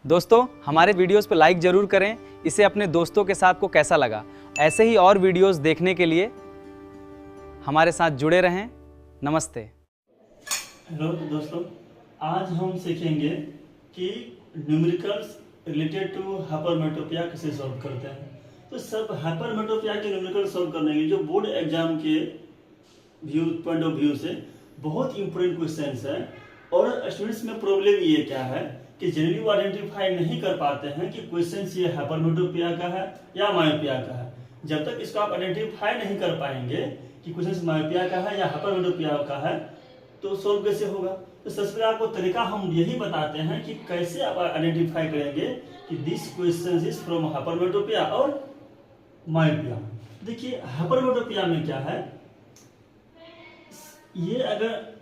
दोस्तों हमारे वीडियोस पर लाइक ज़रूर करें। इसे अपने दोस्तों के साथ को कैसा लगा, ऐसे ही और वीडियोस देखने के लिए हमारे साथ जुड़े रहें। नमस्ते। हेलो दोस्तों, आज हम सीखेंगे कि न्यूमेरिकल्स रिलेटेड टू हाइपरमेट्रोपिया कैसे सॉल्व करते हैं। तो सब हाइपरमेट्रोपिया के न्यूमेरिकल सॉल्व करने के जो बोर्ड एग्जाम के पॉइंट ऑफ व्यू से बहुत इंपॉर्टेंट क्वेश्चंस है। और स्टूडेंट्स में प्रॉब्लम ये क्या है कि जनरली वो आइडेंटिफाई नहीं कर पाते हैं कि क्वेश्चन ये हाइपरमेट्रोपिया का है या मायोपिया का है। जब तक इसको आप आइडेंटिफाई नहीं कर पाएंगे कि क्वेश्चन मायोपिया का है या हाइपरमेट्रोपिया का है तो सोल्व कैसे होगा। तो सबसे पहले आपको तरीका हम यही बताते हैं कि कैसे आप आइडेंटिफाई करेंगे कि this question is from hypermetropia और मायोपिया। देखिए हाइपरमेट्रोपिया में क्या है, ये अगर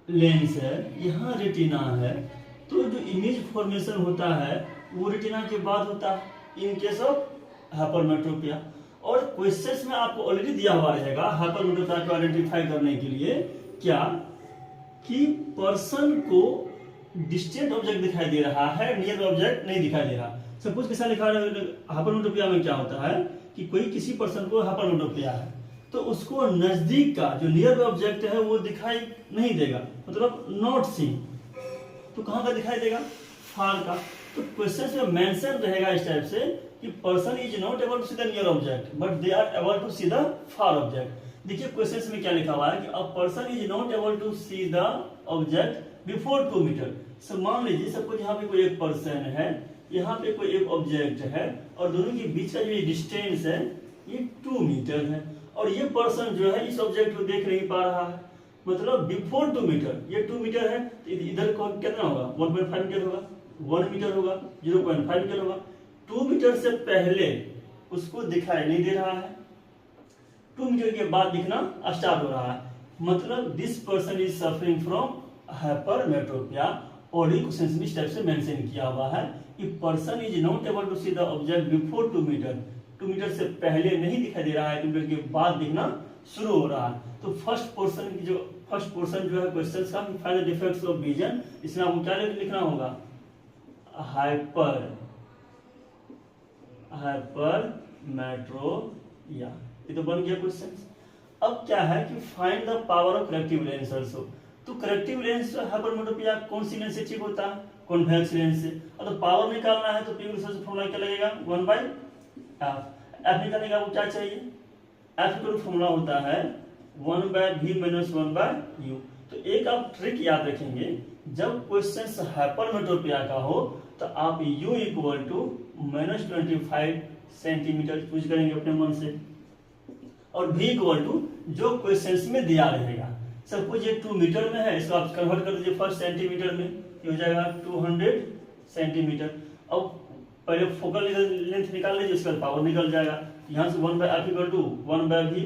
लेंस है, यहाँ रेटिना है, तो जो इमेज फॉर्मेशन होता है वो रेटिना के बाद होता है इन केस ऑफ हाइपरमेट्रोपिया। और क्वेश्चंस में आपको ऑलरेडी दिया हुआ रहेगा हाइपरमेट्रोपिया को आइडेंटिफाई करने के लिए क्या कि पर्सन को डिस्टेंट ऑब्जेक्ट दिखाई दे रहा है, नियर ऑब्जेक्ट नहीं दिखाई दे रहा। सपोज कैसा लिखा है हाइपरमेट्रोपिया में क्या होता है कि कोई किसी पर्सन को हाइपरमेट्रोपिया है तो उसको नजदीक का जो नियर ऑब्जेक्ट है वो दिखाई नहीं देगा, मतलब नॉट सी। तो कहां का दिखाई देगा, फार का। तो क्वेश्चन में मेंशन रहेगा इस टाइप से कि person is not able to see the near object but they are able to see the far object. देखिए क्वेश्चन में क्या लिखा हुआ है कि a person is not able to see the object before 2 metre. So मान लीजिए suppose यहाँ पे कोई एक पर्सन है, यहाँ पे कोई एक ऑब्जेक्ट है और दोनों के बीच का जो डिस्टेंस है ये 2 मीटर है और ये पर्सन जो है इस ऑब्जेक्ट को देख नहीं पा रहा है, मतलब बिफोर 2 मीटर। ये 2 मीटर है तो इधर को कितना होगा, 1.5 मीटर होगा, 1 मीटर होगा, 0.5 मीटर होगा। 2 मीटर से पहले उसको दिखाई नहीं दे रहा है, 2 मीटर के बाद दिखना स्टार्ट हो रहा है, मतलब this person is suffering from hypermetropia. और ही क्वेश्चन इस टाइप से मेंशन किया हुआ है कि person is not able to see the object before 2 metre. 2 metre से पहले नहीं दिखाई दे रहा है, 2 मीटर के बाद दिखना शुरू हो रहा है। तो फर्स्ट पोर्शन जो है क्वेश्चन का find the defects of vision, इसमें आपको क्या लिखना होगा, हाइपरमेट्रोपिया। ये तो बन गया क्वेश्चन। अब क्या है कि find the power of corrective lens also. तो करेक्टिव लेंस हाइपरमेट्रोपिया कौन सी लेंस से ठीक होता है, कॉन्वेक्स लेंस से। और तो पावर निकालना है तो पी रिसर्च फॉर्मूला क्या लगेगा, 1/f। एफ निकालने का वो क्या चाहिए, एफ का फॉर्मूला होता है 1/v - 1/u। तो एक आप ट्रिक याद रखेंगे, जब क्वेश्चन हाइपरमेट्रोपिया का हो तो आप u = -25 सेंटीमीटर चूज करेंगे अपने मन से और v = जो क्वेश्चन में दिया रहेगा। सपोज ये 2 मीटर में है, इसको आप कन्वर्ट कर दीजिए फर्स्ट सेंटीमीटर में, ये हो जाएगा 200 सेंटीमीटर। अब पहले फोकल लेंथ निकाल लीजिए, उसका पावर निकल जाएगा। यहाँ से 1/f = 1/v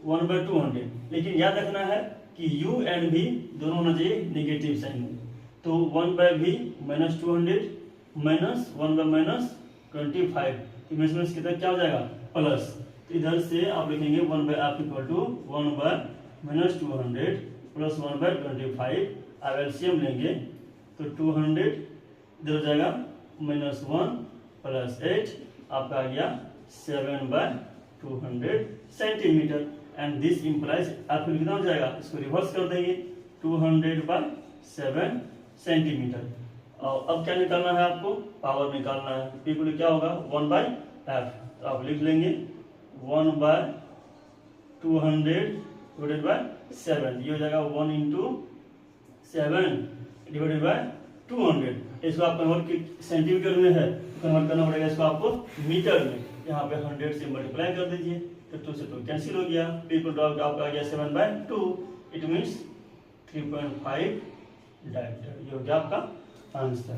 1/200। लेकिन याद रखना है कि u एंड v दोनों होना चाहिए नेगेटिव साइन में। तो 1/v - 200 माइनस 1/-25, इमेजमेंट्स कितना क्या हो जाएगा, प्लस। तो इधर से आप लिखेंगे 1/f = 1/-200 प्लस 1/25। अब एलसीएम लेंगे तो 200 इधर हो जाएगा -1 + 8, आपका आ गया 7/200 सेंटीमीटर। एंड दिस इंप्लाइज आप कितना हो जाएगा, इसको रिवर्स कर देंगे 200/7 सेंटीमीटर। और अब क्या निकालना है आपको, पावर निकालना है। पी को क्या होगा 1/f, तो आप लिख लेंगे 1/200/7। ये हो जाएगा 1 × 7/200। इसको आप कन्वर्ट सेंटीमीटर में है, कन्वर्ट करना पड़ेगा इसको आपको मीटर में। यहाँ पे 100 से मल्टीप्लाई कर दीजिए तो 2 से 2 कैंसिल हो गया, पी को ड्रॉप आपका आ गया 7/2, इट मीन्स 3.5 डायमीटर। ये हो गया आपका आंसर।